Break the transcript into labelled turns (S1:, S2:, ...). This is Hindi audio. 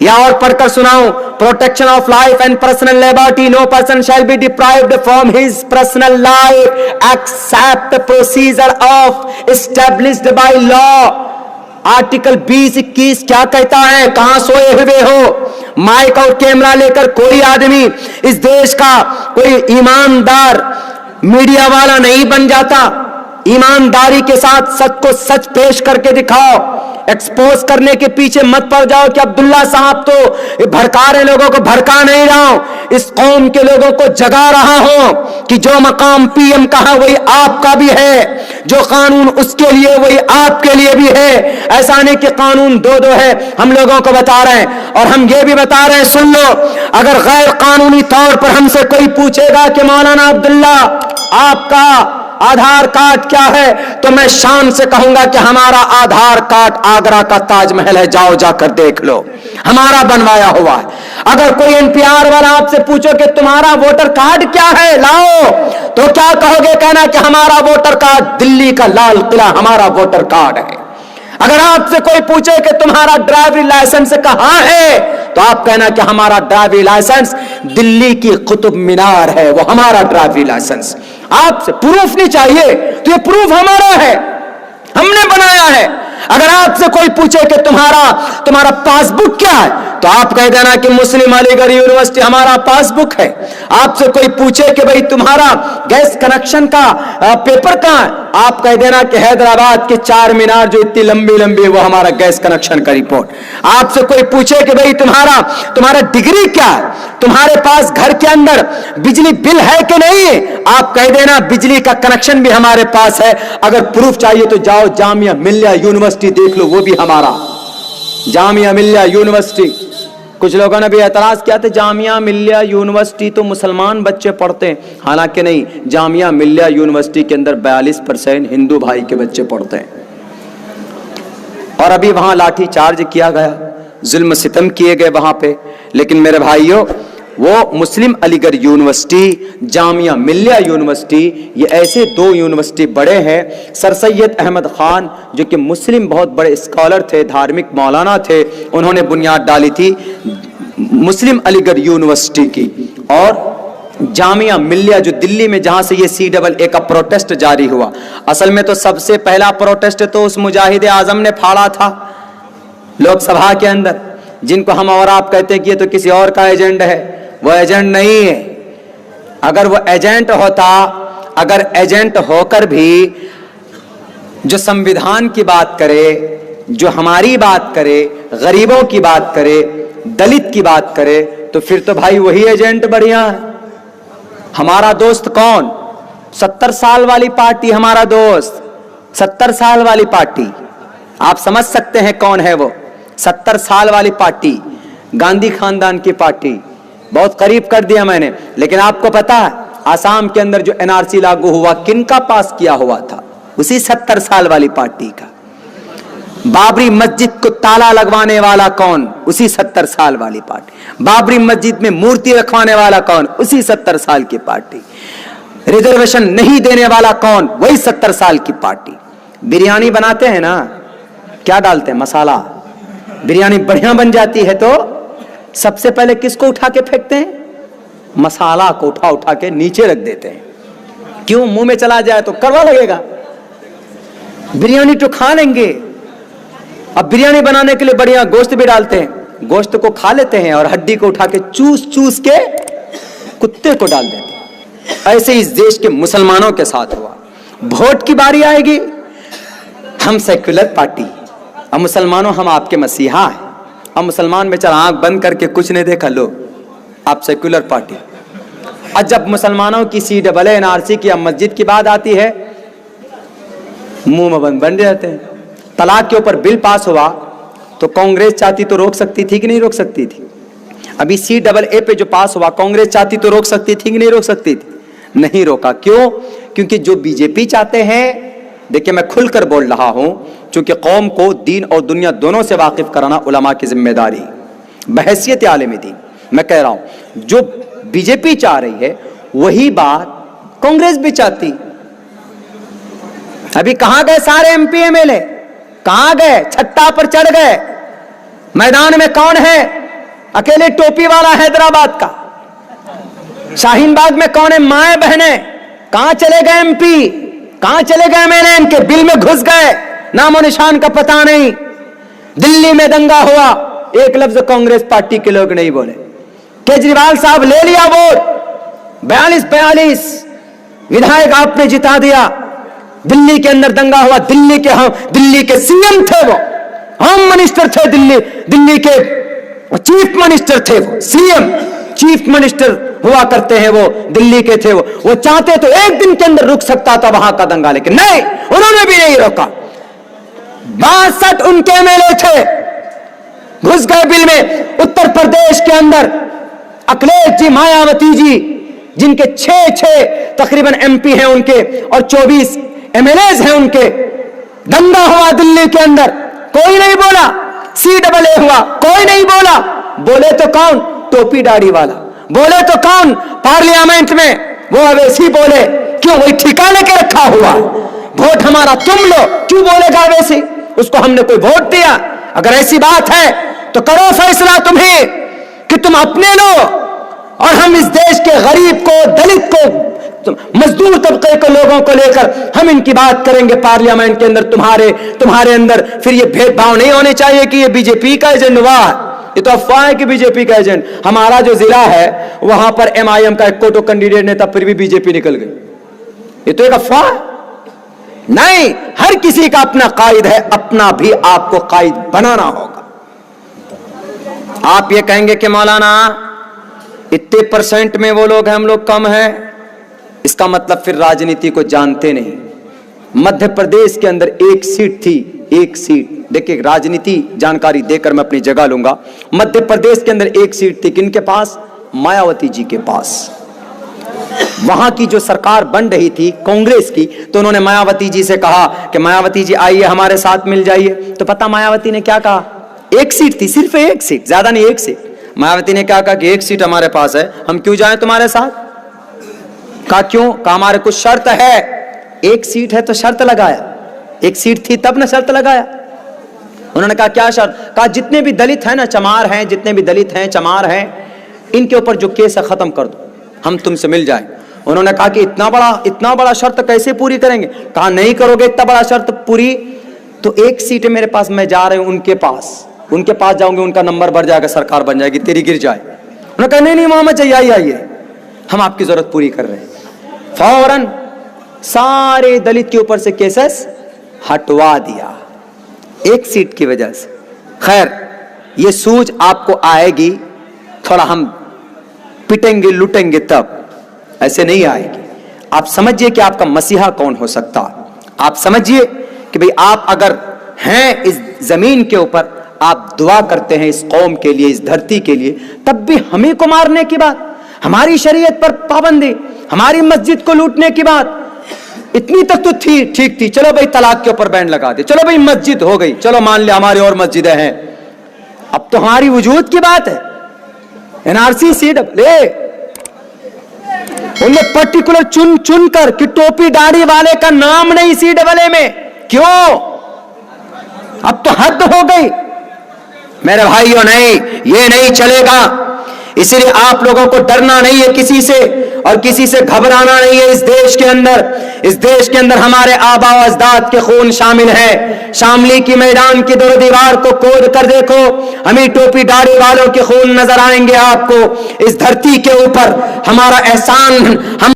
S1: या और पढ़कर सुनाऊं, protection of life and personal liberty, no person shall be deprived from his personal life except procedure of established by law. Article 20-21 क्या कहता है? कहां सोए हुए हो? माइक और कैमरा लेकर कोई आदमी इस देश का कोई ईमानदार मीडिया वाला नहीं बन जाता। ईमानदारी के साथ सच को सच पेश करके दिखाओ। एक्सपोज करने के पीछे मत पड़ जाओ कि अब्दुल्ला साहब तो भड़का रहे लोगों को। भड़का नहीं रहा हूं, इस कौम के लोगों को जगा रहा हूं कि जो मकाम पीएम का है वही आपका भी है, जो कानून उसके लिए वही आपके लिए भी है। ऐसा नहीं कि कानून दो दो है। हम लोगों को बता रहे हैं और हम ये भी बता रहे हैं, सुन लो, अगर गैर कानूनी तौर पर हमसे कोई पूछेगा कि मौलाना अब्दुल्ला आपका आधार कार्ड क्या है, तो मैं शान से कहूंगा कि हमारा आधार कार्ड आगरा का ताजमहल है, जाओ जाकर देख लो, हमारा बनवाया हुआ है। अगर कोई एनपीआर वाला आपसे पूछो कि तुम्हारा वोटर कार्ड क्या है, लाओ, तो क्या कहोगे? कहना कि हमारा वोटर कार्ड दिल्ली का लाल किला हमारा वोटर कार्ड है। अगर आपसे कोई पूछे कि तुम्हारा ड्राइविंग लाइसेंस कहां है, तो आप कहना कि हमारा ड्राइविंग लाइसेंस दिल्ली की कुतुब मीनार है, वो हमारा ड्राइविंग लाइसेंस। आपसे प्रूफ नहीं चाहिए, तो ये प्रूफ हमारा है, हमने बनाया है। अगर आपसे कोई पूछे कि तुम्हारा पासबुक क्या है, तो आप कह देना कि मुस्लिम अलीगढ़ यूनिवर्सिटी हमारा पासबुक है। आपसे कोई पूछे कि भाई तुम्हारा गैस कनेक्शन का पेपर कहां है, आप कह देना कि हैदराबाद के चार मीनार जो इतनी लंबी लंबी है वो हमारा गैस कनेक्शन का रिपोर्ट। आपसे कोई पूछे कि भाई तुम्हारा डिग्री क्या है, तुम्हारे पास घर के अंदर बिजली बिल है कि नहीं, आप कह देना बिजली का कनेक्शन भी हमारे पास है। अगर प्रूफ चाहिए तो जाओ जामिया मिल्लिया यूनिवर्सिटी देख लो, वो भी हमारा जामिया मिल्लिया यूनिवर्सिटी। कुछ लोगों ने भी एतराज किया था, जामिया मिल्लिया यूनिवर्सिटी तो मुसलमान बच्चे पढ़ते हैं। हालांकि नहीं, जामिया मिल्लिया यूनिवर्सिटी के अंदर 42% हिंदू भाई के बच्चे पढ़ते हैं। और अभी वहां लाठी चार्ज किया गया, जुल्म सितम किए गए वहां पे। लेकिन मेरे भाइयों, वो मुस्लिम अलीगढ़ यूनिवर्सिटी, जामिया मिल्लिया यूनिवर्सिटी, ये ऐसे दो यूनिवर्सिटी बड़े हैं। सर सैयद अहमद खान जो कि मुस्लिम बहुत बड़े स्कॉलर थे, धार्मिक मौलाना थे, उन्होंने बुनियाद डाली थी मुस्लिम अलीगढ़ यूनिवर्सिटी की। और जामिया मिल्लिया जो दिल्ली में, जहां से ये CAA का प्रोटेस्ट जारी हुआ, असल में तो सबसे पहला प्रोटेस्ट तो उस मुजाहिद आजम ने फाड़ा था लोकसभा के अंदर, जिनको हम और आप कहते हैं कि ये तो किसी और का एजेंट है। वो एजेंट नहीं है। अगर वो एजेंट होता, अगर एजेंट होकर भी जो संविधान की बात करे, जो हमारी बात करे, गरीबों की बात करे, दलित की बात करे, तो फिर तो भाई वही एजेंट बढ़िया है। हमारा दोस्त कौन? 70 साल वाली पार्टी हमारा दोस्त, 70 साल वाली पार्टी। आप समझ सकते हैं कौन है वो 70 साल वाली पार्टी, गांधी खानदान की पार्टी। बहुत करीब कर दिया मैंने। लेकिन आपको पता है आसाम के अंदर जो NRC लागू हुआ, किनका पास किया हुआ था? उसी 70 साल वाली पार्टी का। बाबरी मस्जिद को ताला लगवाने वाला कौन? उसी 70 साल वाली पार्टी। बाबरी मस्जिद में मूर्ति रखवाने वाला कौन? उसी 70 साल की पार्टी। रिजर्वेशन नहीं देने वाला कौन? वही 70 साल की पार्टी। बिरयानी बनाते हैं ना, क्या डालते हैं? मसाला। बिरयानी बढ़िया बन जाती है तो सबसे पहले किसको उठा के फेंकते हैं? मसाला को उठा के नीचे रख देते हैं। क्यों? मुंह में चला जाए तो कड़वा लगेगा। बिरयानी तो खा लेंगे। अब बिरयानी बनाने के लिए बढ़िया गोश्त भी डालते हैं, गोश्त को खा लेते हैं और हड्डी को उठा के चूस चूस के कुत्ते को डाल देते हैं। ऐसे इस देश के मुसलमानों के साथ हुआ। वोट की बारी आएगी, हम सेक्युलर पार्टी, अब मुसलमानों हम आपके मसीहा हैं। अब मुसलमान बेचारा आंख बंद करके कुछ नहीं देखा, लो आप सेक्युलर पार्टी। और जब मुसलमानों की CAA NRC की, अब मस्जिद की बात आती है, मुंह में बन जाते हैं। तलाक के ऊपर बिल पास हुआ तो कांग्रेस चाहती तो रोक सकती थी कि नहीं रोक सकती थी? अभी CAA पे जो पास हुआ, कांग्रेस चाहती तो रोक सकती थी कि नहीं रोक सकती थी? नहीं रोका। क्यों? क्योंकि जो बीजेपी चाहते हैं, देखिए मैं खुलकर बोल रहा हूं, क्योंकि कौम को दीन और दुनिया दोनों से वाकिफ कराना उलमा की जिम्मेदारी, बहैसियत आलिम दीन मैं कह रहा हूं। जो बीजेपी चाह रही है वही बात कांग्रेस भी चाहती। अभी कहां गए सारे MP MLA? कहां गए? छत्ता पर चढ़ गए। मैदान में कौन है? अकेले टोपी वाला हैदराबाद का। शाहीन बाग में कौन है? माए बहने। कहां चले गए एमपी? कहां चले गए एमएलए? इनके बिल में घुस गए, नामो निशान का पता नहीं। दिल्ली में दंगा हुआ, एक लफ्ज कांग्रेस पार्टी के लोग नहीं बोले। केजरीवाल साहब ले लिया वोट, 42 विधायक आपने जिता दिया। दिल्ली के अंदर दंगा हुआ, दिल्ली के सीएम थे वो, होम मिनिस्टर थे, दिल्ली के चीफ मिनिस्टर थे वो, सीएम चीफ मिनिस्टर हुआ करते हैं वो, दिल्ली के थे वो चाहते तो एक दिन के अंदर रुक सकता था वहां का दंगा, लेकिन नहीं, उन्होंने भी नहीं रोका। 62 उनके एमएलए थे, घुस गए बिल में। उत्तर प्रदेश के अंदर अखिलेश जी, मायावती जी, जिनके 6 तकरीबन एमपी हैं उनके और 24 एमएलए हैं उनके, दंगा हुआ दिल्ली के अंदर, कोई नहीं बोला। CAA हुआ, कोई नहीं बोला। बोले तो कौन? टोपी दाढ़ी वाला। बोले तो कौन? पार्लियामेंट में वो अवैसी बोले। क्यों? वही ठिकाने के रखा हुआ, वोट हमारा तुम लो। क्यों बोलेगा अवैसी? उसको हमने कोई वोट दिया? अगर ऐसी बात है तो करो फैसला तुम्हें कि तुम अपने लो, और हम इस देश के गरीब को, दलित को, मजदूर तबके के लोगों को लेकर हम इनकी बात करेंगे पार्लियामेंट के अंदर। तुम्हारे अंदर फिर ये भेदभाव नहीं होने चाहिए कि ये बीजेपी का एजेंट हुआ। ये तो अफवाह है कि बीजेपी का एजेंट। हमारा जो जिला है वहां पर MIM का एक कोटो कैंडिडेट ने था, फिर भी बीजेपी निकल गई। ये तो एक अफवाह नहीं। हर किसी का अपना कायद है, अपना भी आपको कायद बनाना होगा। आप ये कहेंगे कि मौलाना इतने % में वो लोग हैं, हम लोग कम हैं, इसका मतलब फिर राजनीति को जानते नहीं। मध्य प्रदेश के अंदर 1 सीट थी, 1 सीट। देखिए, राजनीति जानकारी देकर मैं अपनी जगह लूंगा। मध्य प्रदेश के अंदर 1 सीट थी, किनके पास? मायावती जी के पास। वहां की जो सरकार बन रही थी कांग्रेस की, तो उन्होंने मायावती जी से कहा कि मायावती जी आइए हमारे साथ मिल जाइए। तो पता मायावती ने क्या कहा? 1 सीट थी, सिर्फ 1 सीट, ज्यादा नहीं, 1 सीट। मायावती ने क्या कहा कि 1 सीट हमारे पास है, हम क्यों जाएं तुम्हारे साथ? कहा क्यों? कहा हमारे कुछ शर्त है। 1 सीट है तो शर्त लगाया, 1 सीट थी तब ना शर्त लगाया। उन्होंने कहा क्या शर्त? कहा जितने भी दलित हैं ना, चमार हैं, जितने भी दलित हैं, चमार हैं, इनके ऊपर जो केस है खत्म कर दो, हम तुमसे मिल जाएं। उन्होंने कहा कि इतना बड़ा शर्त कैसे पूरी करेंगे? कहा नहीं करोगे इतना बड़ा शर्त पूरी तो 1 सीट है मेरे पास, मैं जा रहा हूं उनके पास जाऊंगे, उनका नंबर बढ़ जाएगा, सरकार बन जाएगी, तेरी गिर जाए। उन्होंने कहा नहीं मोहम्मद चाहिए, आइए, हम आपकी जरूरत पूरी कर रहे हैं। फौरन सारे दलित के ऊपर से केसेस हटवा दिया 1 सीट की वजह से। खैर, ये सूझ आपको आएगी, थोड़ा हम पिटेंगे लुटेंगे तब, ऐसे नहीं आएगी। आप समझिए कि आपका मसीहा कौन हो सकता। आप समझिए कि भाई आप अगर हैं इस जमीन के ऊपर, आप दुआ करते हैं इस कौम के लिए, इस धरती के लिए, तब भी हमें को मारने की बात, हमारी शरीयत पर पाबंदी, हमारी मस्जिद को लूटने की बात, इतनी तक तो थी, ठीक थी। चलो भाई तलाक के ऊपर बैन लगा दे, चलो भाई मस्जिद हो गई, चलो मान लिया हमारी और मस्जिदें हैं। अब तो हमारी वजूद की बात है। NRC CAA उनने पर्टिकुलर चुन कर कि टोपी दाढ़ी वाले का नाम नहीं CAA में, क्यों? अब तो हद हो गई मेरे भाइयों। नहीं, ये नहीं चलेगा। इसलिए आप लोगों को डरना नहीं है किसी से, और किसी से घबराना नहीं है। इस देश के अंदर हमारे आबा व अजदाद के खून शामिल है। शामली की मैदान की दो दीवार को खोद कर देखो, हमें टोपी दाढ़ी वालों के खून नजर आएंगे आपको। इस धरती के ऊपर हमारा एहसान हम